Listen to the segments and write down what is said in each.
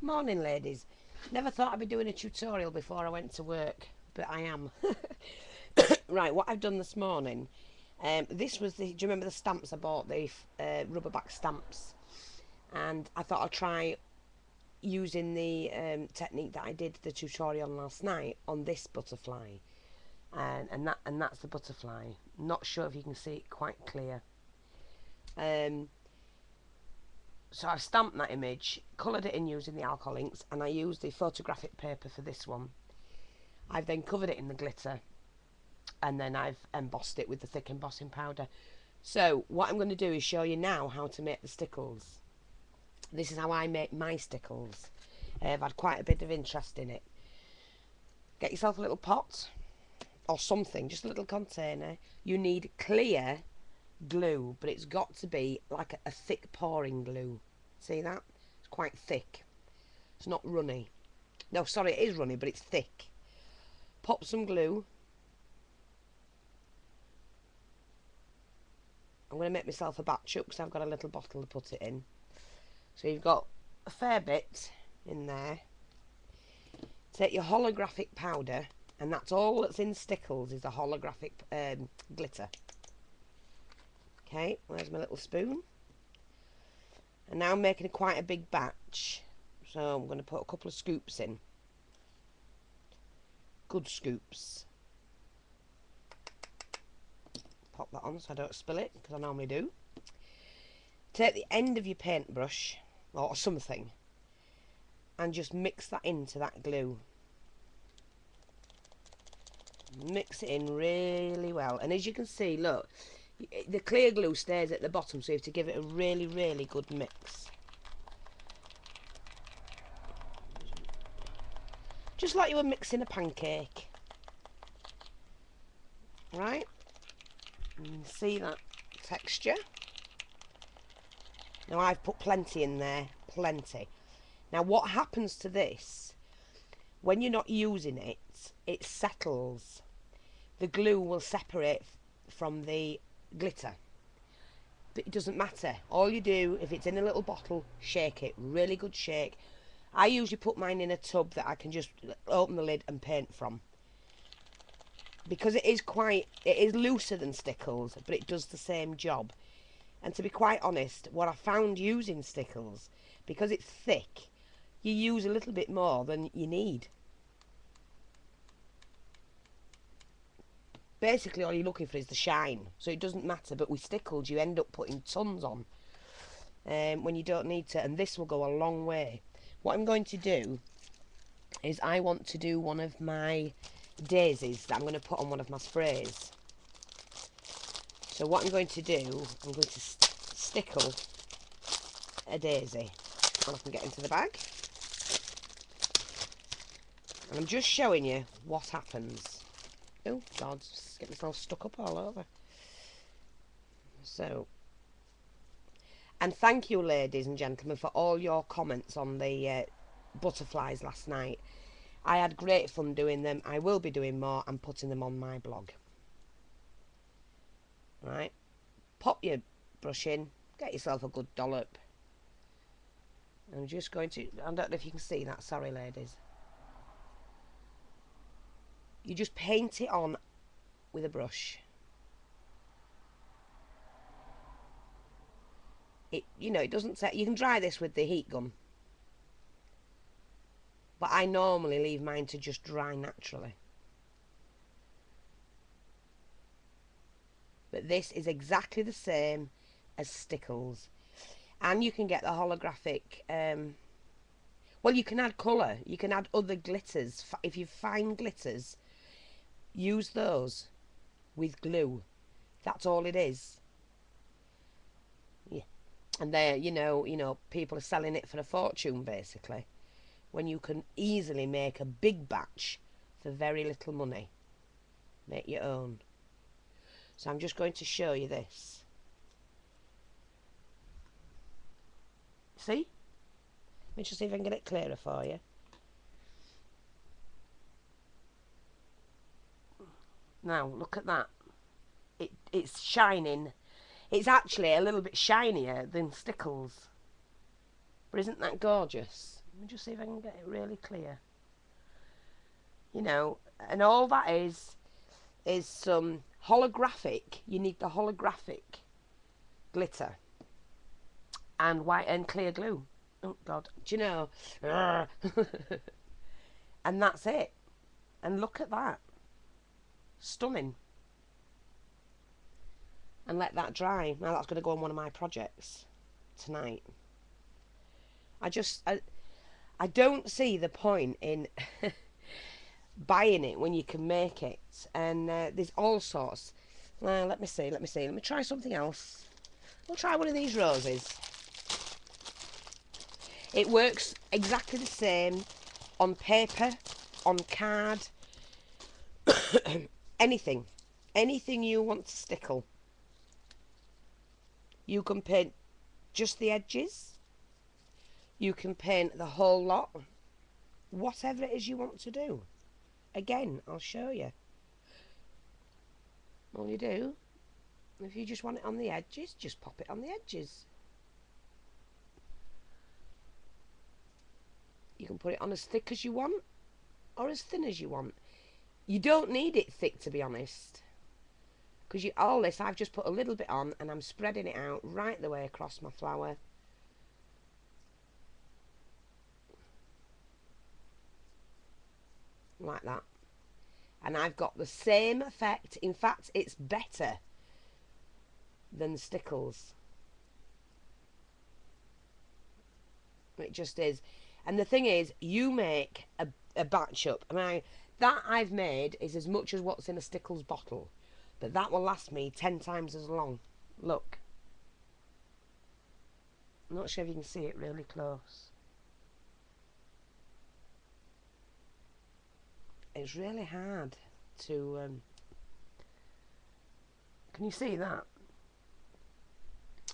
Morning, ladies. Never thought I'd be doing a tutorial before I went to work, but I am. Right, what I've done this morning, this was the, do you remember the stamps I bought, the rubber back stamps? And I thought I'd try using the technique that I did the tutorial last night on this butterfly. And that's the butterfly. Not sure if you can see it quite clear. So I've stamped that image, coloured it in using the alcohol inks, and I used the photographic paper for this one. I've then covered it in the glitter, and then I've embossed it with the thick embossing powder. So what I'm going to do is show you now how to make the stickles. This is how I make my stickles. I've had quite a bit of interest in it. Get yourself a little pot or something, just a little container. You need clear glue, but it's got to be like a thick pouring glue. See that? It's quite thick. It's not runny. No, sorry, it is runny, but it's thick. Pop some glue. I'm going to make myself a batch up because I've got a little bottle to put it in. So you've got a fair bit in there. Take your holographic powder, and that's all that's in Stickles is the holographic glitter. Okay, where's my little spoon? And now I'm making quite a big batch, so I'm going to put a couple of scoops in. Good scoops. Pop that on so I don't spill it, because I normally do. Take the end of your paintbrush, or something, and just mix that into that glue. Mix it in really well, and as you can see, look, the clear glue stays at the bottom, so you have to give it a really, really good mix. Just like you were mixing a pancake. Right? And see that texture? Now I've put plenty in there, plenty. Now what happens to this, when you're not using it, it settles. The glue will separate from the glitter, but it doesn't matter. All you do, if it's in a little bottle, shake it, really good shake. I usually put mine in a tub that I can just open the lid and paint from, because it is looser than Stickles, but it does the same job. And to be quite honest, what I found using Stickles, because it's thick, you use a little bit more than you need. Basically all you're looking for is the shine, so it doesn't matter. But with Stickles you end up putting tons on when you don't need to, and this will go a long way. What I'm going to do is I want to do one of my daisies that I'm going to put on one of my sprays. So what I'm going to do, I'm going to stickle a daisy, and I can get into the bag, and I'm just showing you what happens. Oh God, get myself stuck up all over. So, and thank you ladies and gentlemen for all your comments on the butterflies last night. I had great fun doing them. I will be doing more and putting them on my blog. Right, pop your brush in, get yourself a good dollop. I'm just going to, I don't know if you can see that, sorry ladies. You just paint it on with a brush. You know, it doesn't say, you can dry this with the heat gun, but I normally leave mine to just dry naturally. But this is exactly the same as Stickles, and you can get the holographic. Well, you can add colour, you can add other glitters. If you find glitters, use those with glue. That's all it is. Yeah, and there, you know, people are selling it for a fortune basically, when you can easily make a big batch for very little money. Make your own. So I'm just going to show you this. See? Let me just see if I can get it clearer for you. Now, look at that. It's shining. It's actually a little bit shinier than Stickles. But isn't that gorgeous? Let me just see if I can get it really clear. You know, and all that is some holographic. You need the holographic glitter and white and clear glue. Oh God, do you know? And that's it. And look at that, stunning. And let that dry. Now that's going to go on one of my projects tonight. I don't see the point in buying it when you can make it. And there's all sorts. Let me see. Let me try something else. We'll try one of these roses. It works exactly the same on paper, on card, anything. Anything you want to stickle. You can paint just the edges. You can paint the whole lot. Whatever it is you want to do. Again, I'll show you. All you do, if you just want it on the edges, just pop it on the edges. You can put it on as thick as you want or as thin as you want. You don't need it thick, to be honest, because all this I've just put a little bit on and I'm spreading it out right the way across my flower. Like that. And I've got the same effect. In fact, it's better than Stickles. It just is. And the thing is, you make a batch up. I mean, that I've made is as much as what's in a Stickles bottle. But that will last me 10 times as long. Look. I'm not sure if you can see it really close. It's really hard to... can you see that?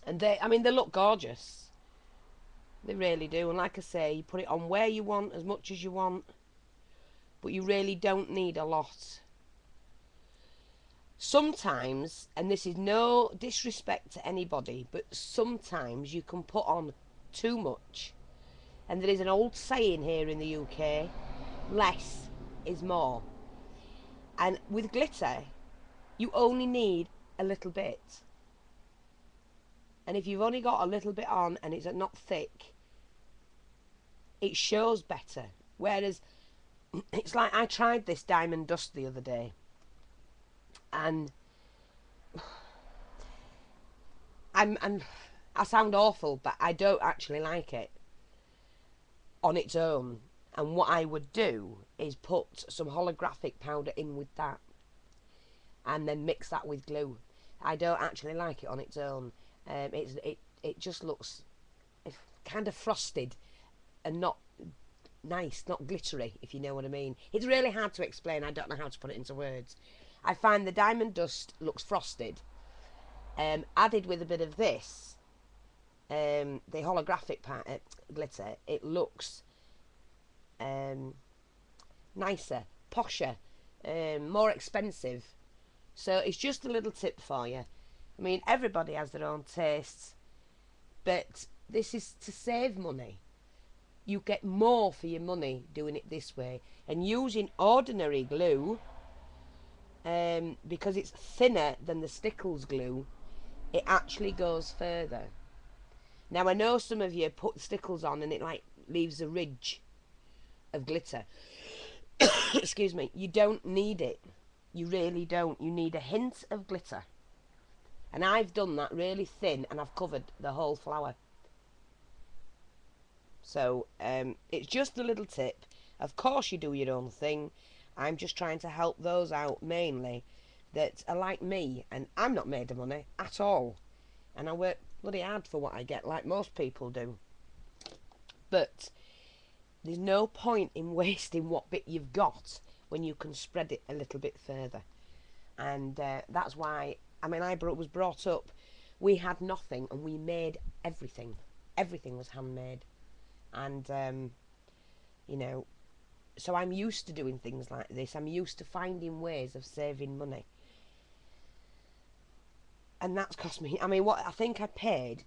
And they look gorgeous. They really do. And like I say, you put it on where you want, as much as you want. But you really don't need a lot. Sometimes, and this is no disrespect to anybody, but sometimes you can put on too much. And there is an old saying here in the UK, less is more. And with glitter, you only need a little bit. And if you've only got a little bit on and it's not thick, it shows better. Whereas, it's like I tried this diamond dust the other day. And I sound awful, but I don't actually like it on its own. And what I would do is put some holographic powder in with that and then mix that with glue. I don't actually like it on its own. It just looks kind of frosted and not nice, not glittery, if you know what I mean. It's really hard to explain. I don't know how to put it into words. I find the diamond dust looks frosted. Added with a bit of this, the holographic glitter, it looks nicer, posher, more expensive. So it's just a little tip for you. I mean, everybody has their own tastes, but this is to save money. You get more for your money doing it this way. And using ordinary glue, because it's thinner than the Stickles glue, it actually goes further. Now, I know some of you put Stickles on and it like leaves a ridge of glitter. Excuse me. You don't need it. You really don't. You need a hint of glitter. And I've done that really thin and I've covered the whole flower. So it's just a little tip. Of course you do your own thing. I'm just trying to help those out mainly that are like me, and I'm not made of money at all. And I work bloody hard for what I get, like most people do. But there's no point in wasting what bit you've got when you can spread it a little bit further. And that's why, I mean, I was brought up, we had nothing and we made everything. Everything was handmade. And, you know, so I'm used to doing things like this. I'm used to finding ways of saving money. And that's cost me, I mean, what I think I paid